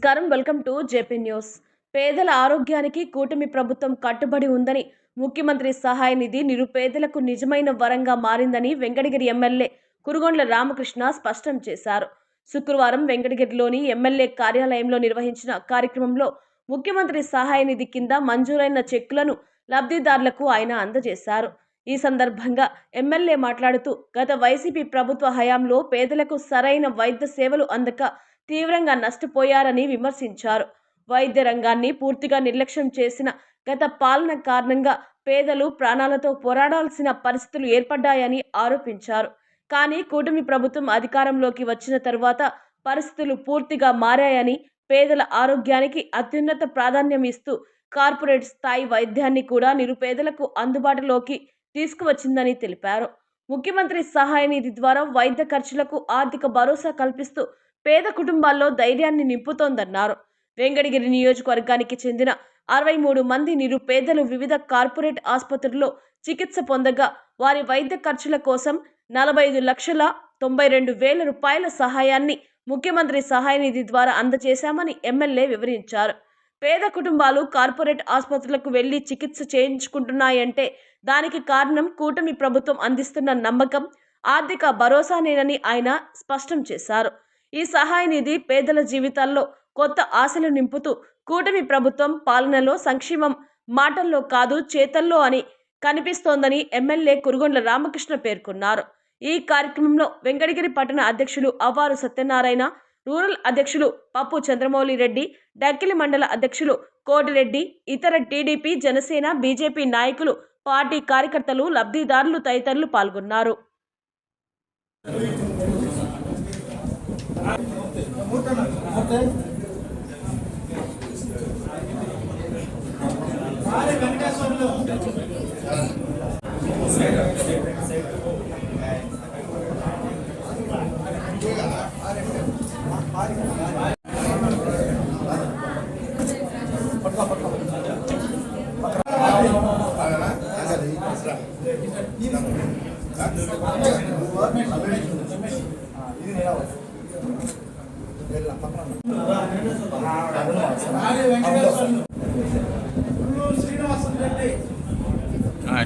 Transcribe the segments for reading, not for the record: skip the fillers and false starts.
నమస్కారం. Welcome to JP news. పేదల ఆరోగ్యానికి కూటమి ప్రభుత్వం కట్టుబడి ఉందని, ముఖ్యమంత్రి సహాయ నిధి నిరుపేదలకు నిజమైన వరంగా మారిందని వెంకటగిరి ఎమ్మెల్యే కురుగొండ్ల రామకృష్ణ స్పష్టం చేశారు. శుక్రవారం వెంకటగిరిలోని ఎమ్మెల్యే కార్యాలయంలో నిర్వహించిన కార్యక్రమంలో ముఖ్యమంత్రి సహాయ నిధి కింద మంజూరైన చెక్కులను లబ్ధిదారులకు ఆయన అందజేశారు. ఈ సందర్భంగా ఎమ్మెల్యే మాట్లాడుతూ, గత వైసీపీ ప్రభుత్వ హయాంలో పేదలకు సరైన వైద్య సేవలు అందక తీవ్రంగా నష్టపోయారని విమర్శించారు. వైద్య రంగాన్ని పూర్తిగా నిర్లక్ష్యం చేసిన గత పాలన కారణంగా పేదలు ప్రాణాలతో పోరాడాల్సిన పరిస్థితులు ఏర్పడ్డాయని ఆరోపించారు. కానీ కూటమి ప్రభుత్వం అధికారంలోకి వచ్చిన తరువాత పరిస్థితులు పూర్తిగా మారాయని, పేదల ఆరోగ్యానికి అత్యున్నత ప్రాధాన్యం ఇస్తూ కార్పొరేట్ స్థాయి వైద్యాన్ని కూడా నిరుపేదలకు అందుబాటులోకి తీసుకువచ్చిందని తెలిపారు. ముఖ్యమంత్రి సహాయ నిధి ద్వారా వైద్య ఖర్చులకు ఆర్థిక భరోసా కల్పిస్తూ పేద కుటుంబాల్లో ధైర్యాన్ని నింపుతోందన్నారు. వెంకటగిరి నియోజకవర్గానికి చెందిన 63 మంది నిరుపేదలు వివిధ కార్పొరేట్ ఆసుపత్రుల్లో చికిత్స పొందగా వారి వైద్య ఖర్చుల కోసం 45,92,000 రూపాయల సహాయాన్ని ముఖ్యమంత్రి సహాయ నిధి ద్వారా అందజేశామని ఎమ్మెల్యే వివరించారు. పేద కుటుంబాలు కార్పొరేట్ ఆసుపత్రులకు వెళ్లి చికిత్స చేయించుకుంటున్నాయంటే దానికి కారణం కూటమి ప్రభుత్వం అందిస్తున్న నమ్మకం, ఆర్థిక భరోసానేనని ఆయన స్పష్టం చేశారు. ఈ సహాయ నిధి పేదల జీవితాల్లో కొత్త ఆశలు నింపుతూ కూటమి ప్రభుత్వం పాలనలో సంక్షేమం మాటల్లో కాదు చేతల్లో అని కనిపిస్తోందని ఎమ్మెల్యే కురుగొండ్ల రామకృష్ణ పేర్కొన్నారు. ఈ కార్యక్రమంలో వెంకటగిరి పట్టణ అధ్యక్షులు అవ్వారు సత్యనారాయణ, రూరల్ అధ్యక్షులు పప్పు చంద్రమౌళి రెడ్డి, డక్కిలి మండల అధ్యక్షులు కోటిరెడ్డి, ఇతర టీడీపీ, జనసేన, బీజేపీ నాయకులు, పార్టీ కార్యకర్తలు, లబ్ధిదారులు తదితరులు పాల్గొన్నారు.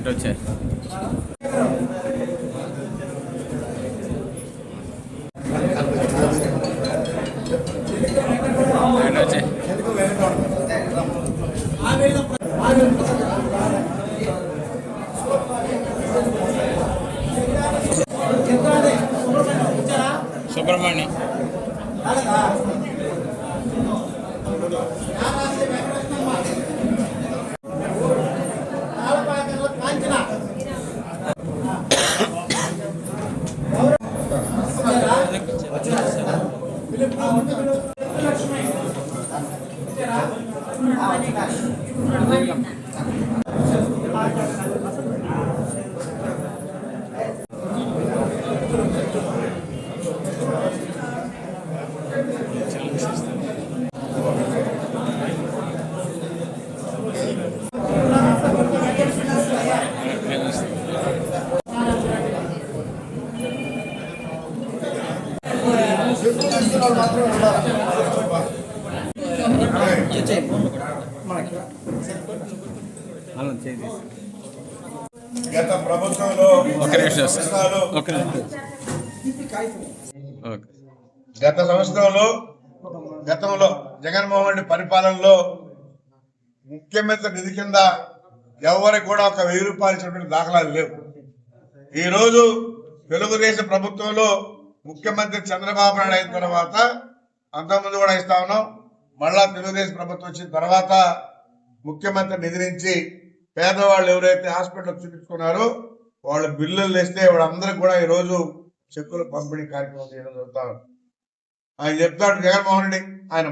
వచ్చే సుబ్రహ్మణ్యం గత ప్రభుత్వంలో గతంలో జగన్మోహన్ రెడ్డి పరిపాలనలో ముఖ్యమంత్రి నిధి కింద ఎవరికి కూడా ఒక 1000 రూపాయలు ఇచ్చినటువంటి దాఖలాలు లేవు. ఈరోజు తెలుగుదేశం ప్రభుత్వంలో ముఖ్యమంత్రి చంద్రబాబు నాయుడు అయిన తర్వాత, అంతకుముందు కూడా ఇస్తా ఉన్నాం, మళ్ళా తెలుగుదేశం ప్రభుత్వం వచ్చిన తర్వాత ముఖ్యమంత్రి నిధి నుంచి పేదవాళ్ళు ఎవరైతే హాస్పిటల్ చూపించుకున్నారో వాళ్ళ బిల్లులు ఇస్తే వాళ్ళందరికీ కూడా ఈరోజు చెక్కులు పంపిణీ కార్యక్రమం చేయడం జరుగుతారు. ఆయన చెప్తాడు జగన్మోహన్ రెడ్డి, ఆయన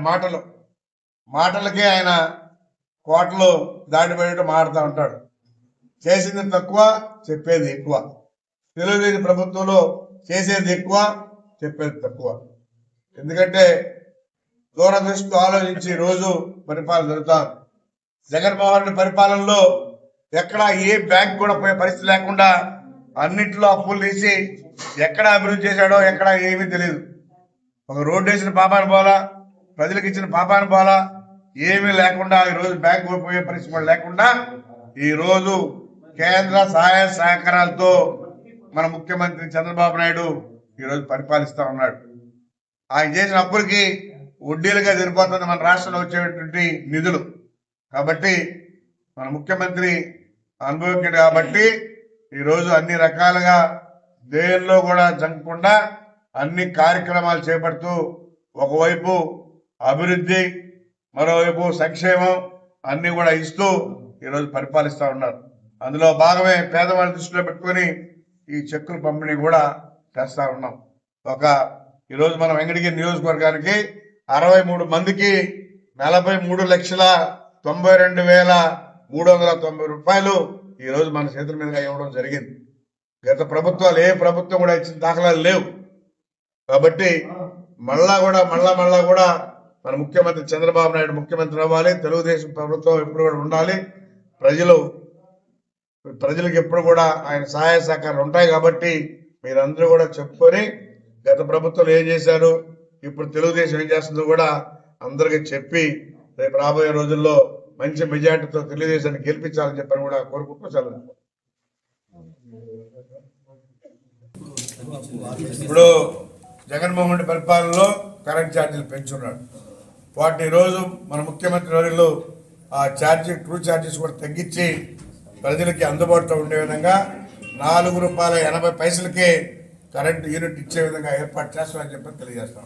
మాటలకే ఆయన కోటలు దాటిపోయేట్టు మాడుతూ ఉంటాడు. చేసింది తక్కువ, చెప్పేది ఎక్కువ. తెలుగుదేశం ప్రభుత్వంలో చేసేది ఎక్కువ, చెప్పేది తక్కువ. ఎందుకంటే దూరదృష్టితో ఆలోచించి రోజు పరిపాలన జరుగుతారు. జగన్మోహన్ రెడ్డి పరిపాలనలో ఎక్కడ ఏ బ్యాంక్ కూడా పోయే పరిస్థితి లేకుండా అన్నింటిలో అప్పులు తీసి ఎక్కడ అభివృద్ధి చేశాడో ఎక్కడ ఏమీ తెలియదు. ఒక రోడ్డు వేసిన పాపాన్ని పోలా, ప్రజలకు ఇచ్చిన పాపాను పోలా ఏమీ లేకుండా ఈరోజు బ్యాంకు పోయే పరిస్థితి కూడా లేకుండా ఈరోజు కేంద్ర సహాయ సహకారాలతో మన ముఖ్యమంత్రి చంద్రబాబు నాయుడు ఈరోజు పరిపాలిస్తా ఉన్నాడు. ఆయన చేసిన అప్పులకి వడ్డీలుగా సరిపోతుంది మన రాష్ట్రంలో వచ్చేటువంటి నిధులు. కాబట్టి మన ముఖ్యమంత్రి అనుభవించాడు కాబట్టి ఈరోజు అన్ని రకాలుగా దేనిలో కూడా జంగకుండా అన్ని కార్యక్రమాలు చేపడుతూ ఒకవైపు అభివృద్ధి మరోవైపు సంక్షేమం అన్ని కూడా ఇస్తూ ఈరోజు పరిపాలిస్తూ ఉన్నారు. అందులో భాగమే పేదవాళ్ళ దృష్టిలో పెట్టుకొని ఈ చెక్కుల పంపిణీ కూడా చేస్తా ఉన్నాం. ఈరోజు మన వెంకటగిరి నియోజకవర్గానికి 63 మందికి 43,92,390 రూపాయలు ఈరోజు మన చేతుల మీదుగా ఇవ్వడం జరిగింది. గత ప్రభుత్వాలు ఏ ప్రభుత్వం కూడా ఇచ్చిన దాఖలాలు లేవు. కాబట్టి మళ్ళా కూడా మన ముఖ్యమంత్రి చంద్రబాబు నాయుడు ముఖ్యమంత్రి అవ్వాలి. తెలుగుదేశం ప్రభుత్వం ఎప్పుడు కూడా ఉండాలి. ప్రజలకు ఎప్పుడు కూడా ఆయన సహాయ సహకారాలు ఉంటాయి. కాబట్టి మీరందరూ కూడా చెప్పుకొని గత ప్రభుత్వం ఏం చేశారు, ఇప్పుడు తెలుగుదేశం ఏం చేస్తుందో కూడా అందరికీ చెప్పి రేపు రాబోయే రోజుల్లో మంచి మెజార్టీతో తెలుగుదేశాన్ని గెలిపించాలని చెప్పని కూడా కోరుకుంటూ సెలవు. ఇప్పుడు జగన్మోహన్ రెడ్డి పరిపాలనలో కరెంట్ ఛార్జీలు పెంచున్నాడు. వాటిని ఈరోజు మన ముఖ్యమంత్రి వర్యులు ఆ ట్రూ ఛార్జెస్ కూడా తగ్గించి ప్రజలకి అందుబాటులో ఉండే విధంగా ₹4.80 కరెంటు యూనిట్ ఇచ్చే విధంగా ఏర్పాటు చేస్తామని చెప్పి తెలియజేస్తాం.